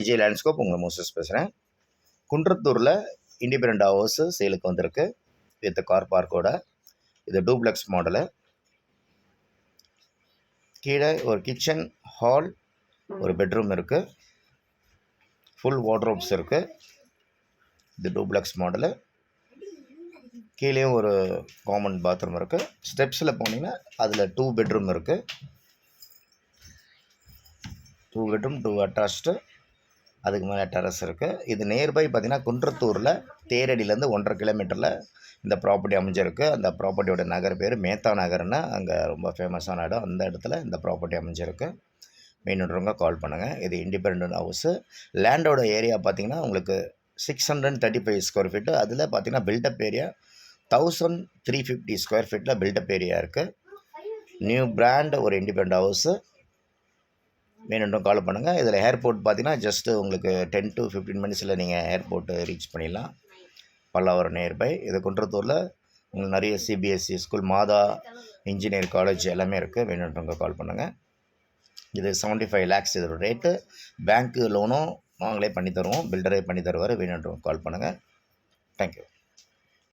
Vijay landscape உங்கள் Moses பேசுகிறேன். குன்றத்தூரில் independent house சேலுக்கு வந்திருக்கு வித் கார் பார்க்கோட. இது டூப்ளெக்ஸ் மாடலு. கீழே ஒரு கிச்சன், ஹால், ஒரு பெட்ரூம் இருக்குது. ஃபுல் வார்ட்ரோப்ஸ் இருக்குது. இது டூப்ளெக்ஸ் மாடலு. கீழே ஒரு காமன் பாத்ரூம் இருக்குது. ஸ்டெப்ஸில் போனீங்கன்னா அதில் 2 பெட்ரூம் இருக்குது. 2 பெட்ரூம், 2 அட்டாச்டு. அதுக்கு மேலே டெரஸ் இருக்குது. இது நியர்பை பார்த்திங்கன்னா குன்றத்தூரில் தேரடியிலேருந்து 1.5 கிலோமீட்டரில் இந்த ப்ராப்பர்ட்டி அமைஞ்சிருக்கு. அந்த ப்ராப்பர்ட்டியோட நகர் பேர் மேத்தா நகர்னு, அங்கே ரொம்ப ஃபேமஸான இடம். அந்த இடத்துல இந்த ப்ராப்பர்ட்டி அமைஞ்சிருக்கு. வேணுன்றவங்க கால் பண்ணுங்கள். இது இண்டிபெண்டன்ட் ஹவுஸு. லேண்டோட ஏரியா பார்த்திங்கன்னா உங்களுக்கு 635 ஸ்கொயர் ஃபீட்டு. அதில் பார்த்திங்கன்னா பில்டப் ஏரியா 1350 ஸ்கொயர் ஃபீட்டில் பில்டப் ஏரியா இருக்குது. நியூ பிராண்ட் ஒரு இண்டிபெண்டன்ட் ஹவுஸு. வேணுன்றும் கால் பண்ணுங்கள். இதில் ஏர்போர்ட் பார்த்தீங்கன்னா ஜஸ்ட்டு உங்களுக்கு 10 to 15 மினிட்ஸில் நீங்கள் ஏர்போர்ட்டு ரீச் பண்ணிடலாம். பல்லாவரம் நியர்பை. இது குன்றத்தூரில் உங்களுக்கு நிறைய சிபிஎஸ்சி ஸ்கூல், மாதா இன்ஜினியர் காலேஜ் எல்லாமே இருக்குது. வேணுன்றவங்க கால் பண்ணுங்கள். இது 75 lakhs இதோட ரேட்டு. பேங்க்கு லோனும் நாங்களே பண்ணி தருவோம். பில்டரே பண்ணி தருவார். வேணுன்றவங்க கால் பண்ணுங்கள். தேங்க்யூ.